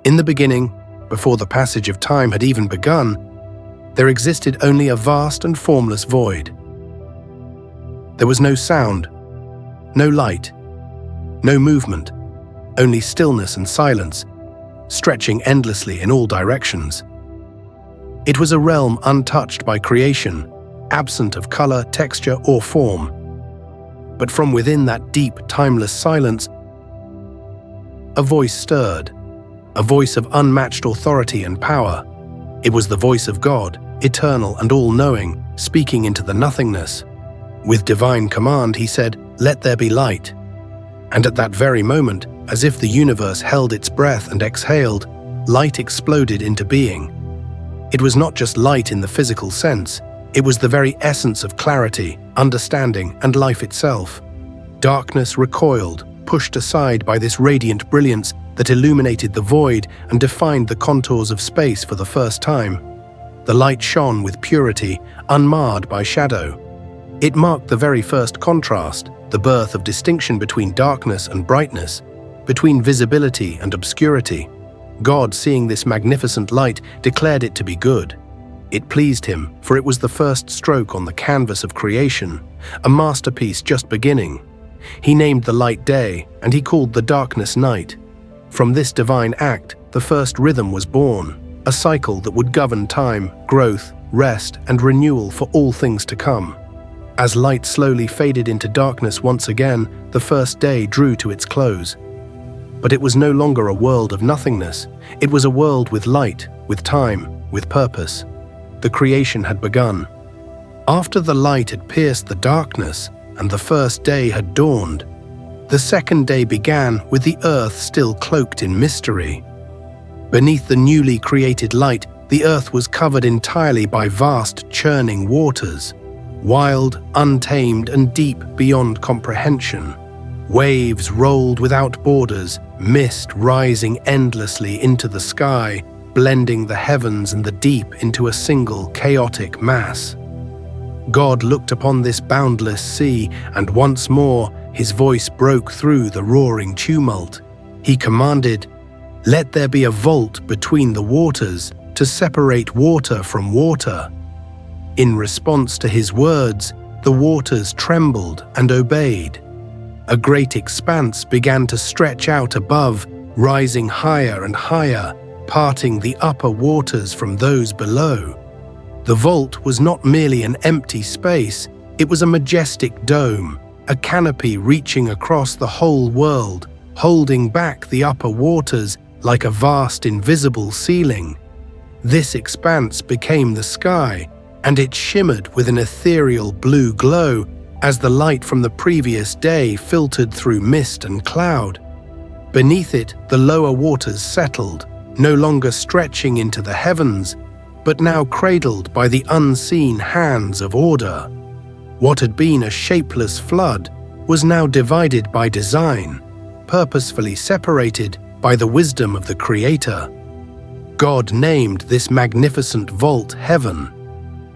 In the beginning, before the passage of time had even begun, there existed only a vast and formless void. There was no sound, no light, no movement, only stillness and silence, stretching endlessly in all directions. It was a realm untouched by creation, absent of color, texture, or form. But from within that deep, timeless silence, a voice stirred, a voice of unmatched authority and power. It was the voice of God, eternal and all-knowing, speaking into the nothingness. With divine command, he said, "Let there be light." And at that very moment, as if the universe held its breath and exhaled, light exploded into being. It was not just light in the physical sense, it was the very essence of clarity, understanding, and life itself. Darkness recoiled, pushed aside by this radiant brilliance that illuminated the void and defined the contours of space for the first time. The light shone with purity, unmarred by shadow. It marked the very first contrast, the birth of distinction between darkness and brightness, between visibility and obscurity. God, seeing this magnificent light, declared it to be good. It pleased him, for it was the first stroke on the canvas of creation, a masterpiece just beginning. He named the light day, and he called the darkness night. From this divine act, the first rhythm was born, a cycle that would govern time, growth, rest, and renewal for all things to come. As light slowly faded into darkness once again, the first day drew to its close. But it was no longer a world of nothingness. It was a world with light, with time, with purpose. The creation had begun. After the light had pierced the darkness and the first day had dawned, the second day began with the earth still cloaked in mystery. Beneath the newly created light, the earth was covered entirely by vast, churning waters, wild, untamed, and deep beyond comprehension. Waves rolled without borders, mist rising endlessly into the sky, blending the heavens and the deep into a single chaotic mass. God looked upon this boundless sea, and once more his voice broke through the roaring tumult. He commanded, "Let there be a vault between the waters to separate water from water." In response to his words, the waters trembled and obeyed. A great expanse began to stretch out above, rising higher and higher, parting the upper waters from those below. The vault was not merely an empty space, it was a majestic dome, a canopy reaching across the whole world, holding back the upper waters like a vast invisible ceiling. This expanse became the sky, and it shimmered with an ethereal blue glow as the light from the previous day filtered through mist and cloud. Beneath it, the lower waters settled, no longer stretching into the heavens, but now cradled by the unseen hands of order. What had been a shapeless flood was now divided by design, purposefully separated by the wisdom of the Creator. God named this magnificent vault heaven.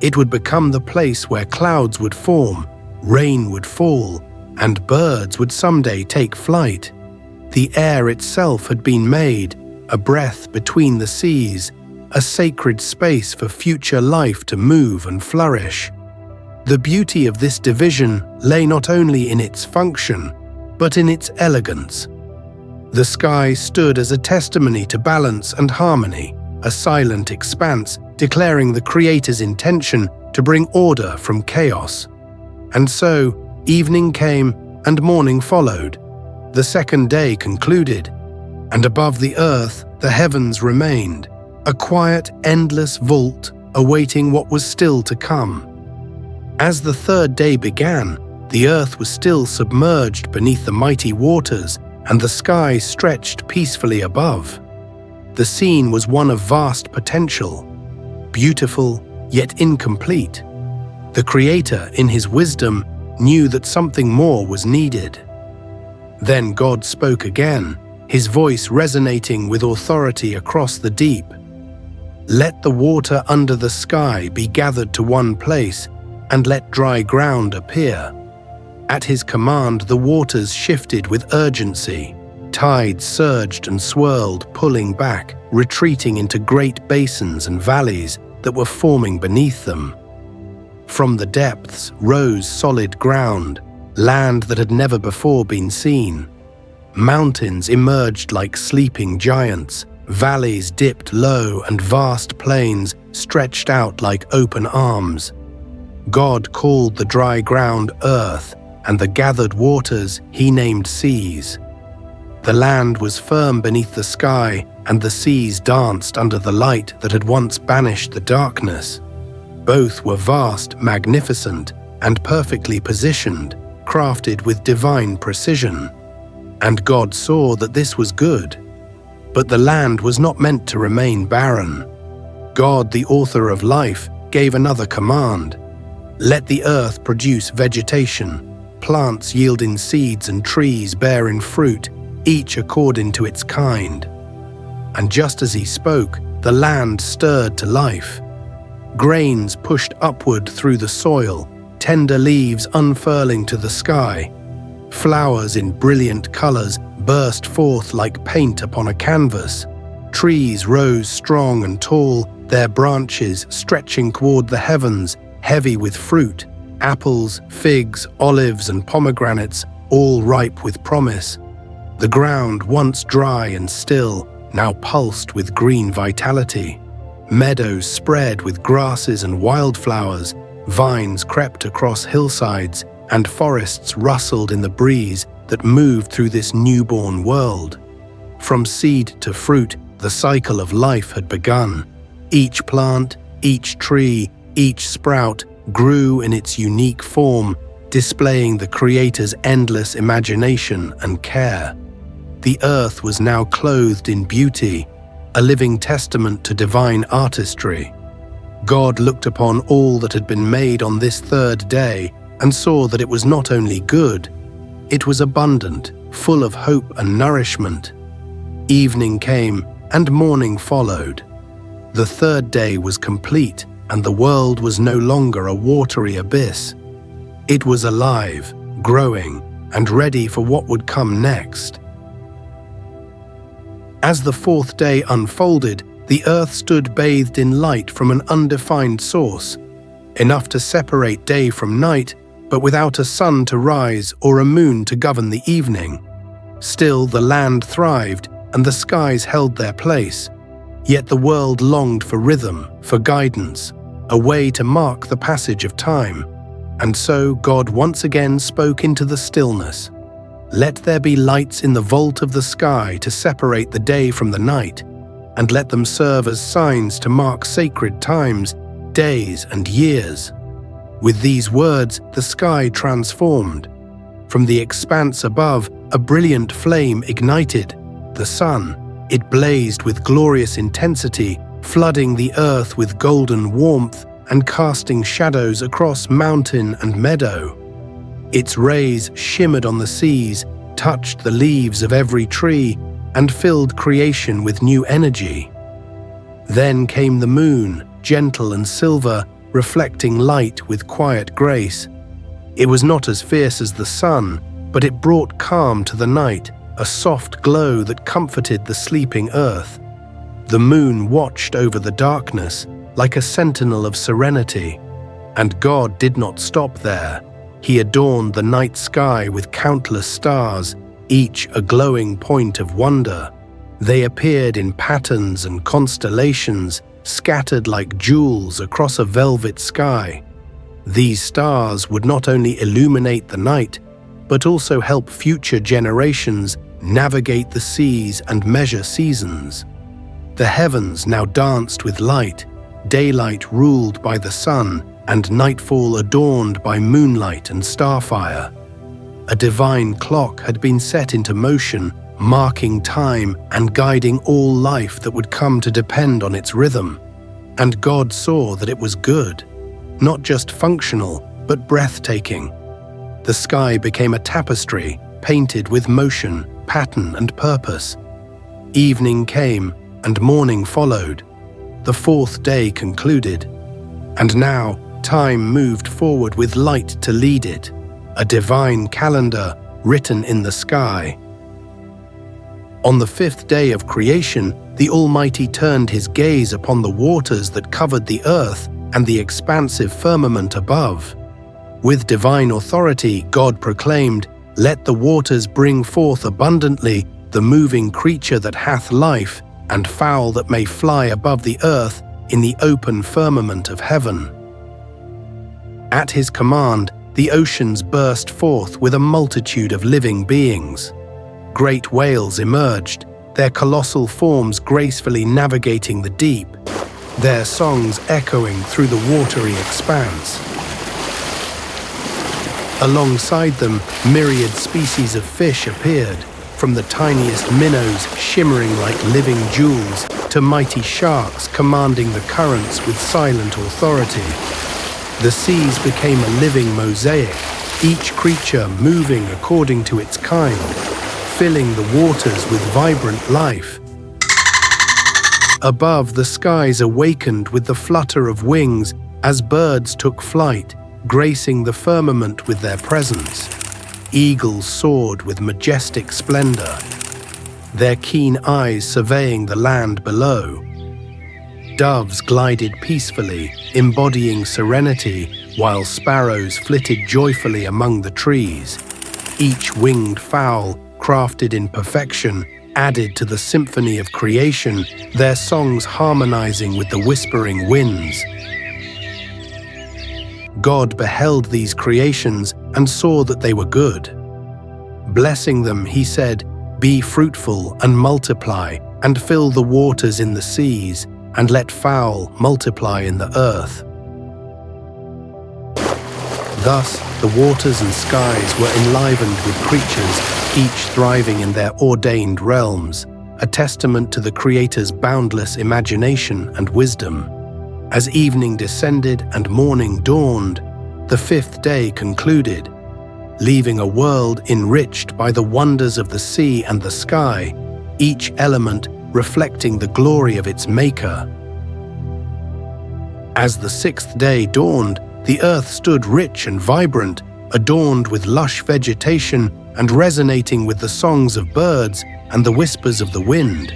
It would become the place where clouds would form, rain would fall, and birds would someday take flight. The air itself had been made, a breath between the seas, a sacred space for future life to move and flourish. The beauty of this division lay not only in its function, but in its elegance. The sky stood as a testimony to balance and harmony, a silent expanse declaring the Creator's intention to bring order from chaos. And so, evening came and morning followed. The second day concluded, and above the earth the heavens remained, a quiet, endless vault awaiting what was still to come. As the third day began, the earth was still submerged beneath the mighty waters, and the sky stretched peacefully above. The scene was one of vast potential, beautiful yet incomplete. The Creator, in his wisdom, knew that something more was needed. Then God spoke again, his voice resonating with authority across the deep. "Let the water under the sky be gathered to one place, and let dry ground appear." At his command, the waters shifted with urgency. Tides surged and swirled, pulling back, retreating into great basins and valleys that were forming beneath them. From the depths rose solid ground, land that had never before been seen. Mountains emerged like sleeping giants, valleys dipped low, and vast plains stretched out like open arms. God called the dry ground earth, and the gathered waters he named seas. The land was firm beneath the sky, and the seas danced under the light that had once banished the darkness. Both were vast, magnificent, and perfectly positioned, crafted with divine precision. And God saw that this was good. But the land was not meant to remain barren. God, the author of life, gave another command. Let the earth produce vegetation, plants yielding seeds and trees bearing fruit, each according to its kind. And just as he spoke, the land stirred to life. Grains pushed upward through the soil, tender leaves unfurling to the sky. Flowers in brilliant colors burst forth like paint upon a canvas. Trees rose strong and tall, their branches stretching toward the heavens, heavy with fruit. Apples, figs, olives, and pomegranates, all ripe with promise. The ground, once dry and still, now pulsed with green vitality. Meadows spread with grasses and wildflowers, vines crept across hillsides, and forests rustled in the breeze that moved through this newborn world. From seed to fruit, the cycle of life had begun. Each plant, each tree, each sprout grew in its unique form, displaying the Creator's endless imagination and care. The earth was now clothed in beauty, a living testament to divine artistry. God looked upon all that had been made on this third day and saw that it was not only good, it was abundant, full of hope and nourishment. Evening came and morning followed. The third day was complete, and the world was no longer a watery abyss. It was alive, growing, and ready for what would come next. As the fourth day unfolded, the earth stood bathed in light from an undefined source, enough to separate day from night, but without a sun to rise or a moon to govern the evening. Still, the land thrived, and the skies held their place. Yet the world longed for rhythm, for guidance, a way to mark the passage of time. And so God once again spoke into the stillness. Let there be lights in the vault of the sky to separate the day from the night, and let them serve as signs to mark sacred times, days, and years. With these words, the sky transformed. From the expanse above, a brilliant flame ignited. The sun, it blazed with glorious intensity, flooding the earth with golden warmth and casting shadows across mountain and meadow. Its rays shimmered on the seas, touched the leaves of every tree, and filled creation with new energy. Then came the moon, gentle and silver, reflecting light with quiet grace. It was not as fierce as the sun, but it brought calm to the night, a soft glow that comforted the sleeping earth. The moon watched over the darkness like a sentinel of serenity. And God did not stop there. He adorned the night sky with countless stars, each a glowing point of wonder. They appeared in patterns and constellations, scattered like jewels across a velvet sky. These stars would not only illuminate the night, but also help future generations navigate the seas and measure seasons. The heavens now danced with light, daylight ruled by the sun, and nightfall adorned by moonlight and starfire. A divine clock had been set into motion, marking time and guiding all life that would come to depend on its rhythm. And God saw that it was good, not just functional, but breathtaking. The sky became a tapestry, painted with motion, pattern, and purpose. Evening came, and morning followed. The fourth day concluded. And now, time moved forward with light to lead it, a divine calendar written in the sky. On the fifth day of creation, the Almighty turned his gaze upon the waters that covered the earth and the expansive firmament above. With divine authority, God proclaimed, "Let the waters bring forth abundantly the moving creature that hath life, and fowl that may fly above the earth in the open firmament of heaven." At his command, the oceans burst forth with a multitude of living beings. Great whales emerged, their colossal forms gracefully navigating the deep, their songs echoing through the watery expanse. Alongside them, myriad species of fish appeared, from the tiniest minnows shimmering like living jewels to mighty sharks commanding the currents with silent authority. The seas became a living mosaic, each creature moving according to its kind, filling the waters with vibrant life. Above, the skies awakened with the flutter of wings as birds took flight, gracing the firmament with their presence. Eagles soared with majestic splendor, their keen eyes surveying the land below. Doves glided peacefully, embodying serenity, while sparrows flitted joyfully among the trees. Each winged fowl, crafted in perfection, added to the symphony of creation, their songs harmonizing with the whispering winds. God beheld these creations and saw that they were good. Blessing them, he said, "Be fruitful and multiply, and fill the waters in the seas, and let fowl multiply in the earth." Thus, the waters and skies were enlivened with creatures, each thriving in their ordained realms, a testament to the Creator's boundless imagination and wisdom. As evening descended and morning dawned, the fifth day concluded, leaving a world enriched by the wonders of the sea and the sky, each element reflecting the glory of its Maker. As the sixth day dawned, the earth stood rich and vibrant, adorned with lush vegetation and resonating with the songs of birds and the whispers of the wind.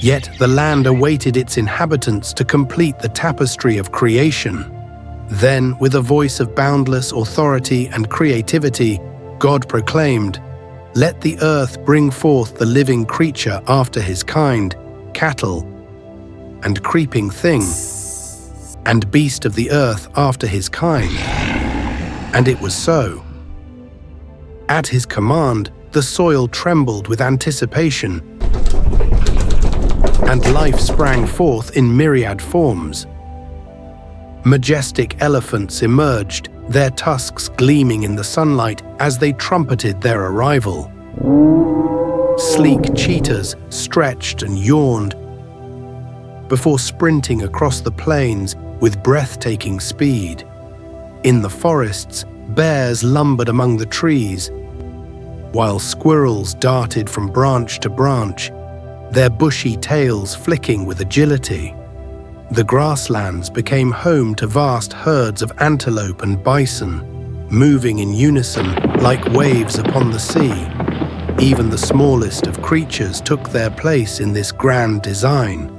Yet the land awaited its inhabitants to complete the tapestry of creation. Then, with a voice of boundless authority and creativity, God proclaimed, "Let the earth bring forth the living creature after his kind, cattle and creeping thing, and beast of the earth after his kind." And it was so. At his command, the soil trembled with anticipation, and life sprang forth in myriad forms. Majestic elephants emerged, their tusks gleaming in the sunlight as they trumpeted their arrival. Sleek cheetahs stretched and yawned before sprinting across the plains with breathtaking speed. In the forests, bears lumbered among the trees, while squirrels darted from branch to branch, their bushy tails flicking with agility. The grasslands became home to vast herds of antelope and bison, moving in unison like waves upon the sea. Even the smallest of creatures took their place in this grand design.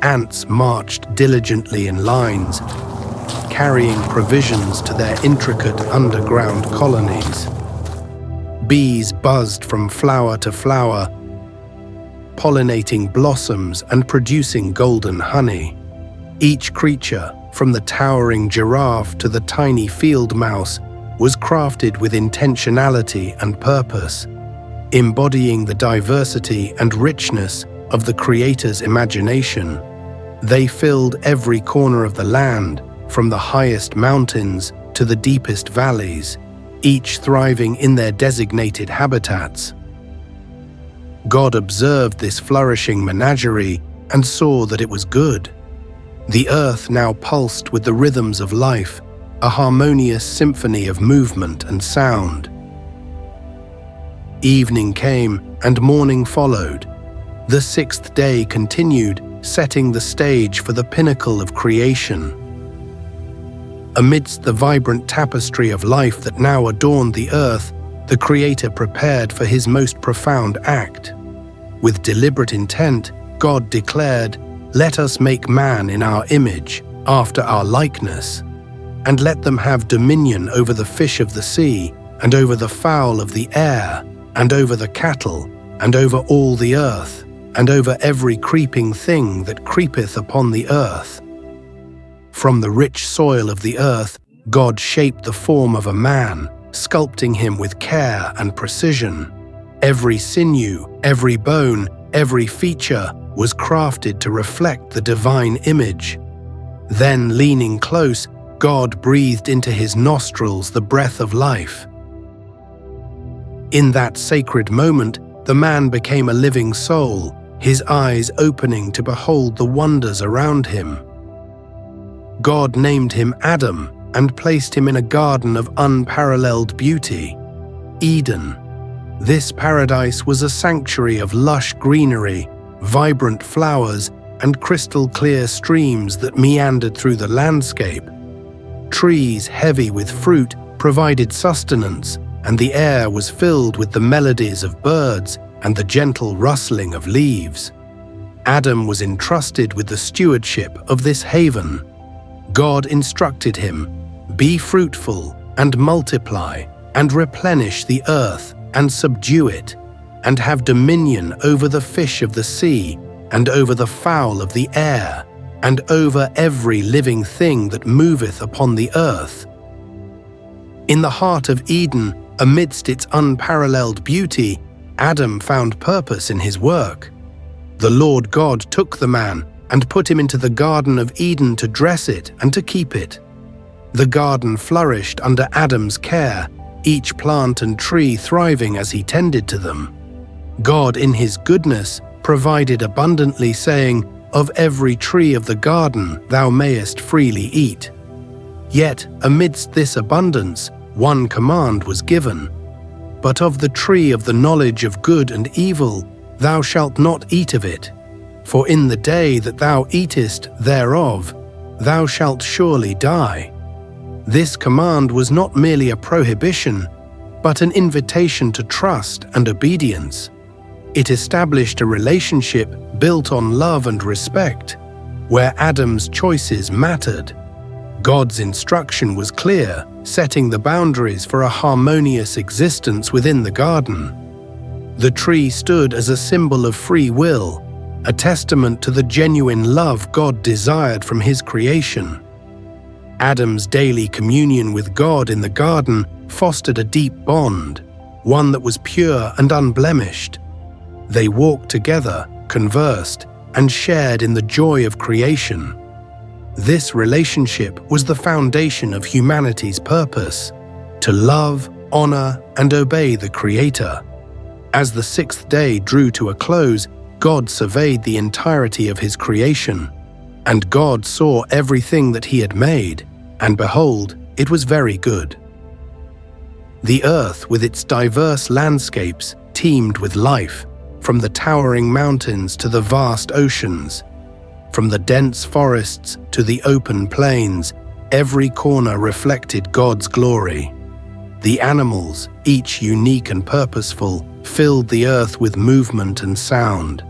Ants marched diligently in lines, carrying provisions to their intricate underground colonies. Bees buzzed from flower to flower, pollinating blossoms and producing golden honey. Each creature, from the towering giraffe to the tiny field mouse, was crafted with intentionality and purpose, embodying the diversity and richness of the Creator's imagination. They filled every corner of the land, from the highest mountains to the deepest valleys, each thriving in their designated habitats. God observed this flourishing menagerie and saw that it was good. The earth now pulsed with the rhythms of life, a harmonious symphony of movement and sound. Evening came and morning followed. The sixth day continued, setting the stage for the pinnacle of creation. Amidst the vibrant tapestry of life that now adorned the earth, the Creator prepared for his most profound act. With deliberate intent, God declared, "Let us make man in our image, after our likeness, and let them have dominion over the fish of the sea, and over the fowl of the air, and over the cattle, and over all the earth, and over every creeping thing that creepeth upon the earth." From the rich soil of the earth, God shaped the form of a man, sculpting him with care and precision. Every sinew, every bone, every feature was crafted to reflect the divine image. Then, leaning close, God breathed into his nostrils the breath of life. In that sacred moment, the man became a living soul, his eyes opening to behold the wonders around him. God named him Adam and placed him in a garden of unparalleled beauty, Eden. This paradise was a sanctuary of lush greenery, vibrant flowers, and crystal-clear streams that meandered through the landscape. Trees heavy with fruit provided sustenance, and the air was filled with the melodies of birds and the gentle rustling of leaves. Adam was entrusted with the stewardship of this haven. God instructed him, "Be fruitful and multiply, and replenish the earth and subdue it, and have dominion over the fish of the sea, and over the fowl of the air, and over every living thing that moveth upon the earth." In the heart of Eden, amidst its unparalleled beauty, Adam found purpose in his work. The Lord God took the man and put him into the Garden of Eden to dress it and to keep it. The garden flourished under Adam's care, each plant and tree thriving as he tended to them. God, in his goodness, provided abundantly, saying, "Of every tree of the garden thou mayest freely eat." Yet, amidst this abundance, one command was given, "But of the tree of the knowledge of good and evil thou shalt not eat of it, for in the day that thou eatest thereof thou shalt surely die." This command was not merely a prohibition, but an invitation to trust and obedience. It established a relationship built on love and respect, where Adam's choices mattered. God's instruction was clear, setting the boundaries for a harmonious existence within the garden. The tree stood as a symbol of free will, a testament to the genuine love God desired from his creation. Adam's daily communion with God in the garden fostered a deep bond, one that was pure and unblemished. They walked together, conversed, and shared in the joy of creation. This relationship was the foundation of humanity's purpose: to love, honor, and obey the Creator. As the sixth day drew to a close, God surveyed the entirety of his creation. And God saw everything that he had made, and behold, it was very good. The earth, with its diverse landscapes, teemed with life, from the towering mountains to the vast oceans. From the dense forests to the open plains, every corner reflected God's glory. The animals, each unique and purposeful, filled the earth with movement and sound.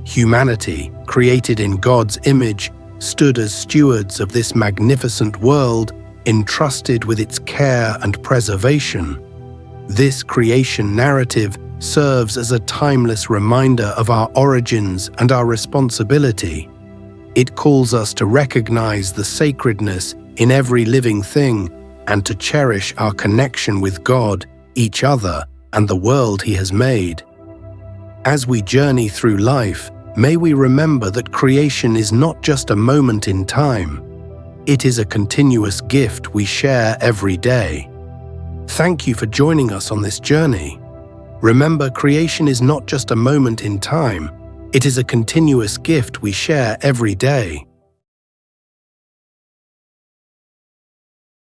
Humanity, created in God's image, stood as stewards of this magnificent world, entrusted with its care and preservation. This creation narrative serves as a timeless reminder of our origins and our responsibility. It calls us to recognize the sacredness in every living thing and to cherish our connection with God, each other, and the world He has made. As we journey through life, may we remember that creation is not just a moment in time. It is a continuous gift we share every day. Thank you for joining us on this journey. Remember, creation is not just a moment in time. It is a continuous gift we share every day.